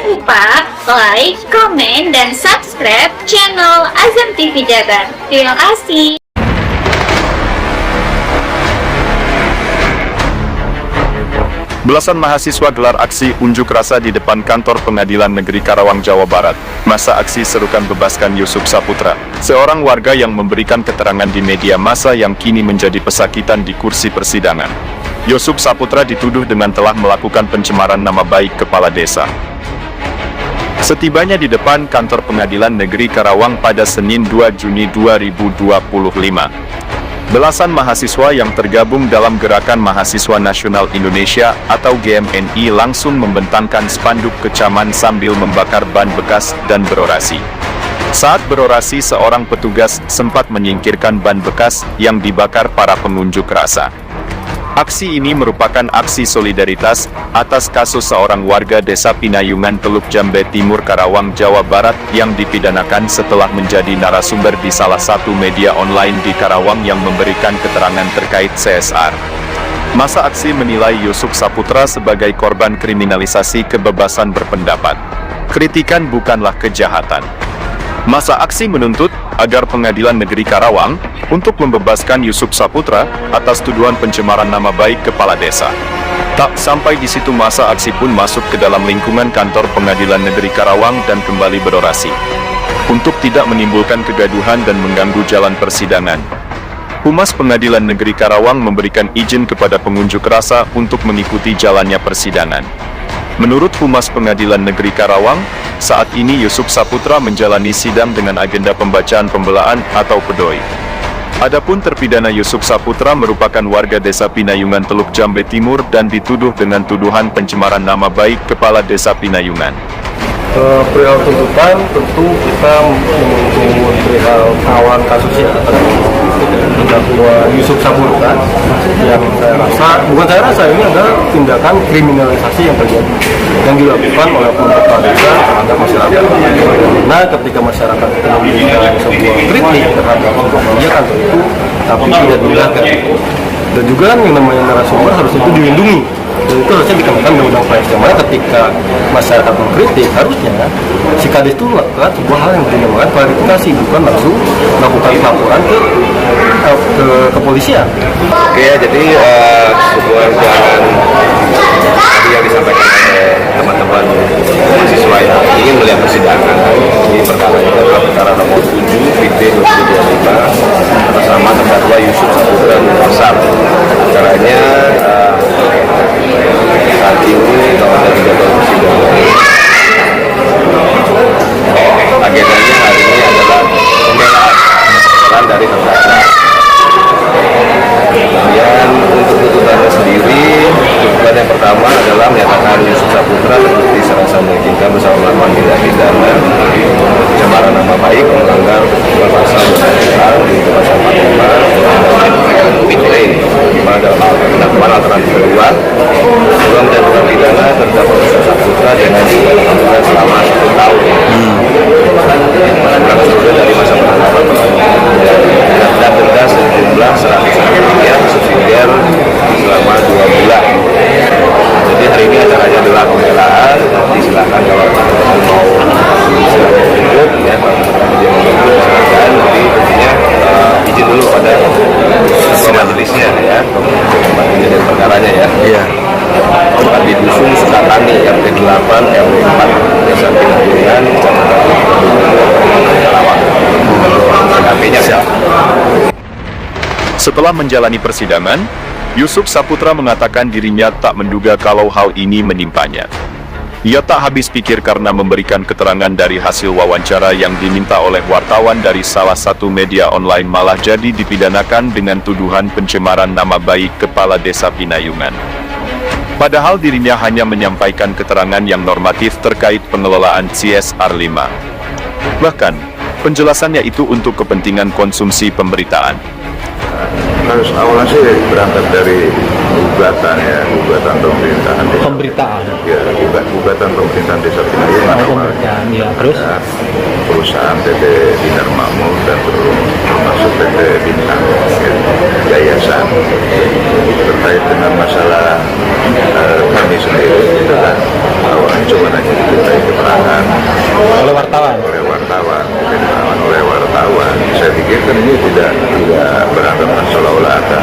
lupa like, komen, dan subscribe channel Azam TV Jabar. Terima kasih. Belasan mahasiswa gelar aksi unjuk rasa di depan kantor Pengadilan Negeri Karawang, Jawa Barat. Masa aksi serukan bebaskan Yusuf Saputra, seorang warga yang memberikan keterangan di media massa yang kini menjadi pesakitan di kursi persidangan. Yusuf Saputra dituduh dengan telah melakukan pencemaran nama baik kepala desa. Setibanya di depan kantor Pengadilan Negeri Karawang pada Senin 2 Juni 2025. Belasan mahasiswa yang tergabung dalam Gerakan Mahasiswa Nasional Indonesia atau GMNI langsung membentangkan spanduk kecaman sambil membakar ban bekas dan berorasi. Saat berorasi, seorang petugas sempat menyingkirkan ban bekas yang dibakar para pengunjuk rasa. Aksi ini merupakan aksi solidaritas atas kasus seorang warga desa Pinayungan, Teluk Jambe Timur, Karawang, Jawa Barat yang dipidanakan setelah menjadi narasumber di salah satu media online di Karawang yang memberikan keterangan terkait CSR. Masa aksi menilai Yusuf Saputra sebagai korban kriminalisasi kebebasan berpendapat. Kritikan bukanlah kejahatan. Masa aksi menuntut agar Pengadilan Negeri Karawang untuk membebaskan Yusuf Saputra atas tuduhan pencemaran nama baik kepala desa. Tak sampai di situ, masa aksi pun masuk ke dalam lingkungan kantor Pengadilan Negeri Karawang dan kembali berorasi. Untuk tidak menimbulkan kegaduhan dan mengganggu jalan persidangan, Humas Pengadilan Negeri Karawang memberikan izin kepada pengunjuk rasa untuk mengikuti jalannya persidangan. Menurut Humas Pengadilan Negeri Karawang, saat ini Yusuf Saputra menjalani sidang dengan agenda pembacaan pembelaan atau pedoi. Adapun terpidana Yusuf Saputra merupakan warga desa Pinayungan, Teluk Jambe Timur dan dituduh dengan tuduhan pencemaran nama baik kepala desa Pinayungan. Perihal tuntutan, tentu kita menunggu perihal awal kasusnya terdakwa Yusuf Saputra yang saya rasa ini adalah tindakan kriminalisasi yang terjadi yang dilakukan oleh pemerintah desa terhadap masyarakat. Nah, ketika masyarakat memberikan sebuah kritik terhadap kebijakan tentu tapi tidak dilakukan. Dan juga kan yang namanya narasumber harus itu dilindungi. Dan itu harusnya dikenakan undang-undang pers. Dimana ketika masyarakat mengkritik, harusnya si Kades itu melakukan sebuah hal yang dinamakan klarifikasi, bukan langsung melakukan laporan ke kepolisian. Oke ya, jadi sebuah jalan tadi yang disampaikan oleh teman-teman mahasiswa yang ingin melihat persidangan. Ini perkara itu adalah perkara nomor 7 PT 2025 bersama terdakwa Yusuf Saputra Universal. Acaranya saat ini kalau dari jadwal persidangan, agendanya hari ini adalah pembelaan dari terdakwa. Kemudian untuk tuntutannya sendiri, tuntutan yang pertama adalah menyatakan Yusuf Saputra terbukti secara meyakinkan bersama melakukan tindak pidana pencemaran nama baik, melanggar pasal di pasal 45 PITE, di mana dalam dakwaan alternatif kedua menjatuhkan pidana terdakwa Yusuf Saputra dengan hukuman selama 10 tahun. Dari masa penangkapan dan denda sejumlah 100 miliar subsidiar selama 2 bulan. Jadi hari ini acaranya adalah pembelaan. Silakan kalau mau silakan tunjuk ya, silakan. Jadi tentunya izin dulu pada majelisnya ya, majelis dan perkaranya ya. Iya. Tempat di dusun Sukatani RT 8 RW 4 Desa Pinayungan, Karawang. TKP-nya siap. Setelah menjalani persidangan, Yusuf Saputra mengatakan dirinya tak menduga kalau hal ini menimpanya. Ia tak habis pikir karena memberikan keterangan dari hasil wawancara yang diminta oleh wartawan dari salah satu media online malah jadi dipidanakan dengan tuduhan pencemaran nama baik kepala desa Pinayungan. Padahal dirinya hanya menyampaikan keterangan yang normatif terkait pengelolaan CSR 5. Bahkan, penjelasannya itu untuk kepentingan konsumsi pemberitaan. Harus awalnya sih berangkat dari gugatan ya, gugatan pemerintahan desa. Ya, gugatan pemerintahan desa Pinayungan. Ya, terus perusahaan PT Binar Makmur dan termasuk PT Bintang Yayasan terkait dengan masalah kami sendiri itu kan awalnya cuma hanya dimintai keterangan keterangan Oleh wartawan. oleh wartawan, saya pikir kan ini tidak beranggapan seolah-olah akan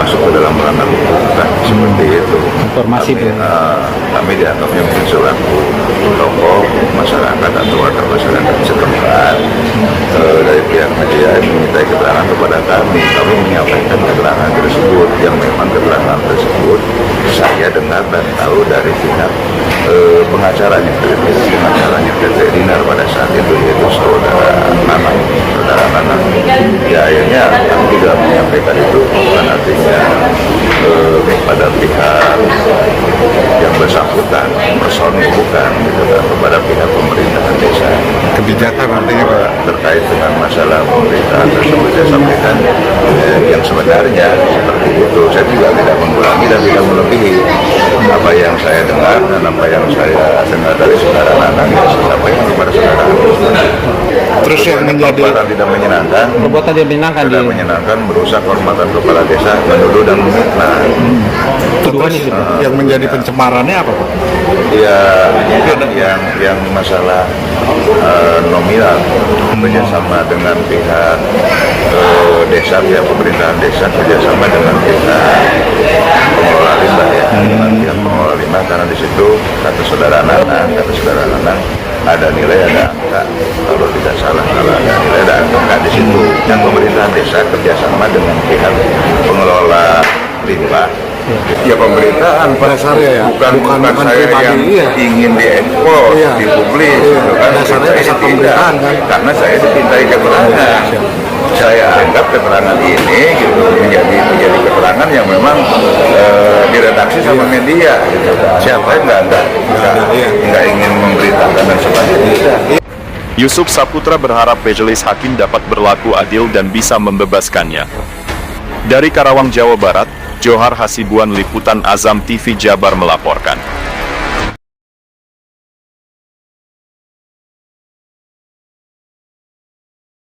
masuk ke dalam ranah hukum, kan seperti itu. Informasi itu. Kami dianggapnya mungkin selaku tokoh masyarakat atau warga masyarakat setempat dari pihak media meminta keterangan kepada kami menyampaikan keterangan tersebut yang memang keterangan tersebut saya dengar dan tahu dari pihak pengacaranya PT Dinar pada saat itu, yaitu saudara Nanang. Ya akhirnya kami juga menyampaikan itu, bukan artinya kepada pihak yang bersangkutan personil, bukan gitu kan, kepada pihak pemerintahan desa. Kebijakan artinya Pak terkait dengan masalah pemerintahan tersebut saya sampaikan yang sebenarnya seperti itu. Saya juga tidak mengulangi dan tidak melebihi apa yang saya dengar dan apa yang saya dengar dari saudara Nanang, ya saya sampaikan kepada saudara. Terus yang menjadi perbuatan tidak menyenangkan tidak menyenangkan merusak kehormatan kepala desa, menuduh dan memfitnah. tuduhan itu. Yang menjadi pencemarannya apa Pak? Ya mungkin yang masalah nominal kerjasama dengan pihak desa, pihak pemerintahan desa kerjasama dengan pihak pengelola limbah ya, dengan pihak pengelola limbah, karena di situ kata saudara Nanang ada nilai, ada angka, kalau tidak salah kalau ada nilai, ada angka di situ. Yang pemerintahan desa kerjasama dengan pihak pengelola limbah. Ya pemerintahan pada saya ya, bukan saya yang ingin diekspos, dipublis, kan dasarnya desa pemerintahan kan, karena saya dipintai keterangan. Saya anggap keterangan ini gitu menjadi keterangan yang memang diredaksi sama media gitu. Siapa yang nggak ingin memberitakan dan sebagainya. Yusuf Saputra berharap majelis hakim dapat berlaku adil dan bisa membebaskannya. Dari Karawang, Jawa Barat, Johar Hasibuan, Liputan Azam TV Jabar melaporkan.